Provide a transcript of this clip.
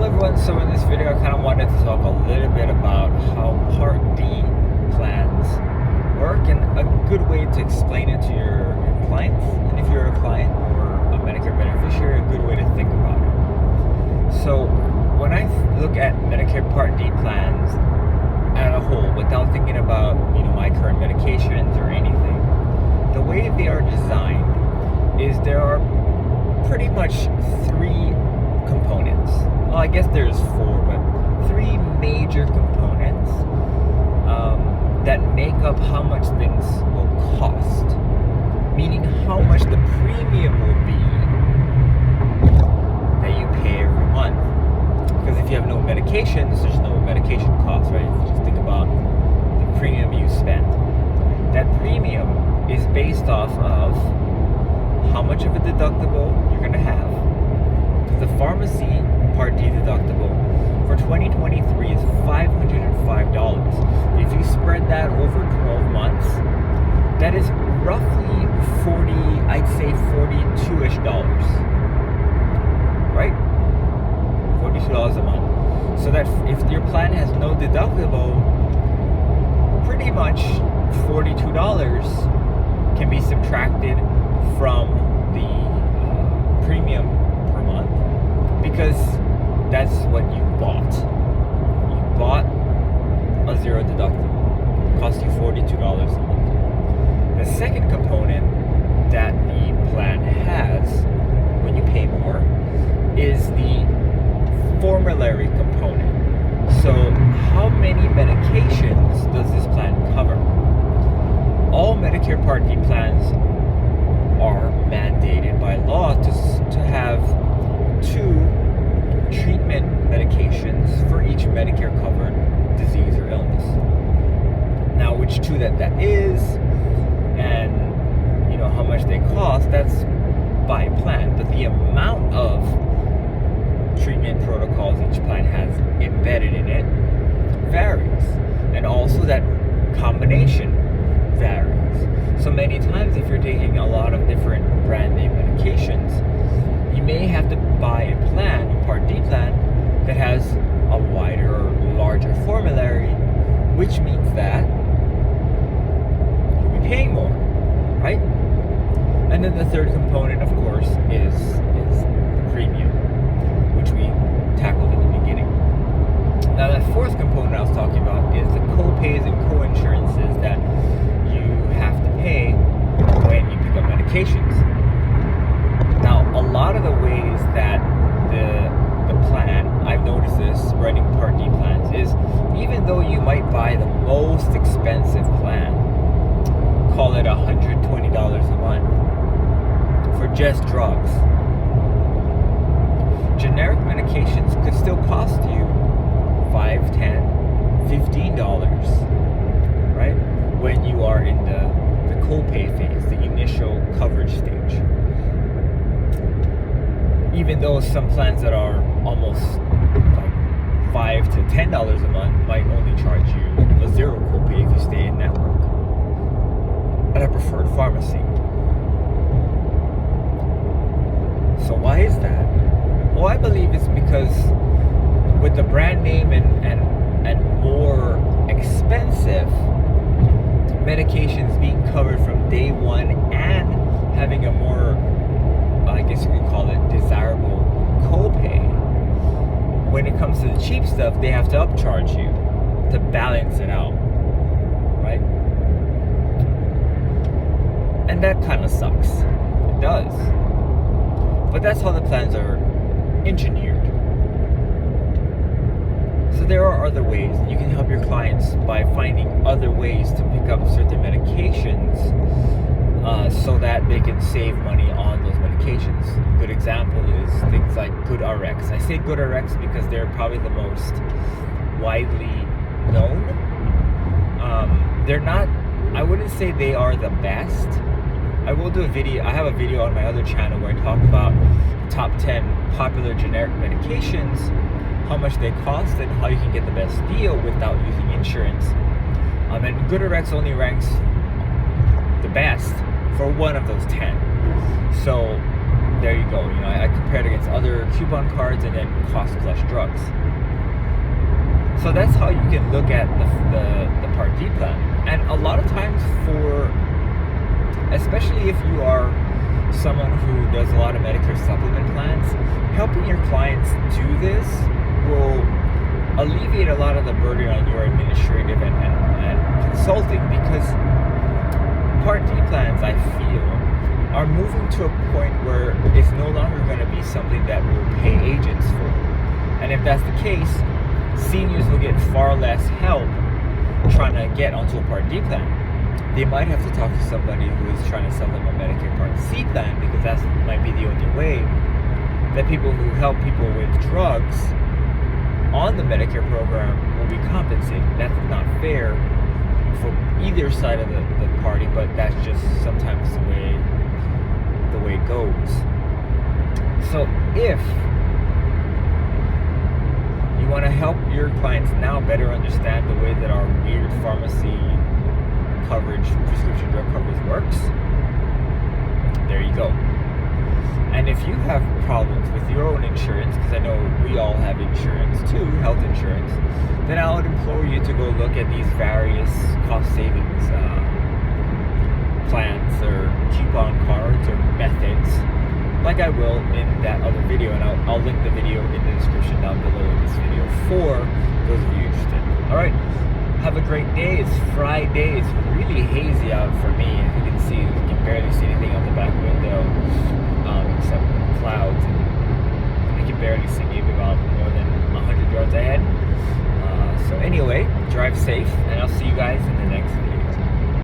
everyone, so in this video I kind of wanted to talk a little bit about how Part D plans work and a good way to explain it to your clients, and if you're a client or a Medicare beneficiary, a good way to think about it. So when I look at Medicare Part D plans as a whole, without thinking about my current medications or anything, the way they are designed is there are pretty much three components. Well, I guess there's four, but three major components that make up how much things will cost, meaning how much the premium will be that you pay every month. Because if you have no medications, there's no medication cost, right? If you just think about the premium you spend. That premium is based off of how much of a deductible you're going to have. The pharmacy Part D deductible for 2023 is $505. If you spread that over 12 months, that is roughly 40, I'd say 42-ish dollars. Right? $42 a month. So that if your plan has no deductible, pretty much $42 can be subtracted from the premium per month, because that's what you bought. You bought a zero deductible. It cost you $42 a month. The second component that the plan has when you pay more is the formulary component. So how many medications does this plan cover? All Medicare Part D plans are mandated by law to have two treatment medications for each Medicare covered disease or illness. Now, which two that is, and how much they cost, that's by plan. But the amount of treatment protocols each plan has embedded in it varies, and also that combination varies. So many times, if you're taking a lot of different brand name medications, you may have to buy a plan, a Part D plan, that has a wider or larger formulary, which means that you'll be paying more, right? And then the third component, of course, is the premium, which we tackled in the beginning. Now, that fourth component I was talking about is the co-pays and co-insurances that you have to pay when you pick up medications. Now, a lot of the ways that the plan, I've noticed this running Part D plans, is even though you might buy the most expensive plan, call it $120 a month for just drugs, generic medications could still cost you $5, $10, $15, right? When you are in the co-pay phase, the initial coverage stage. Even though some plans that are almost like $5 to $10 a month might only charge you a zero copay if you stay in network at a preferred pharmacy. So why is that? Well, I believe it's because with the brand name and more expensive medications being covered from day one and having a more, I guess you could call it, desirable copay, when it comes to the cheap stuff, they have to upcharge you to balance it out, right? And that kind of sucks. It does. But that's how the plans are engineered. So there are other ways. You can help your clients by finding other ways to pick up certain medications so that they can save money on those medications. A good example is things like GoodRx. I say GoodRx because they're probably the most widely known. They're not, I wouldn't say they are the best. I will do a video, I have a video on my other channel where I talk about top 10 popular generic medications, how much they cost, and how you can get the best deal without using insurance. And GoodRx only ranks the best for one of those 10. So there you go. I compared against other coupon cards and then cost plus drugs. So that's how you can look at the Part D plan. And a lot of times especially if you are someone who does a lot of Medicare supplement plans, helping your clients do this will alleviate a lot of the burden on your administrative and consulting, because Part D plans, I feel, are moving to a point where it's no longer going to be something that we'll pay agents for. And if that's the case, seniors will get far less help trying to get onto a Part D plan. They might have to talk to somebody who is trying to sell them a Medicare Part C plan, because that might be the only way that people who help people with drugs on the Medicare program will be compensated. That's not fair for either side of the party, but that's just sometimes the way it goes. So if you want to help your clients now better understand the way that our weird pharmacy coverage, prescription drug coverage works, there you go. And if you have problems with your own insurance, because I know we all have insurance too, health insurance, then I would implore you to go look at these various cost savings plans or coupon cards or methods, like I will in that other video, and I'll link the video in the description down below in this video for those of you interested. Alright, have a great day. It's Friday. It's really hazy out for me. As you can see, you can barely see anything on the back window except clouds, and I can barely see maybe about more than 100 yards ahead. So anyway, drive safe, and I'll see you guys in the next video.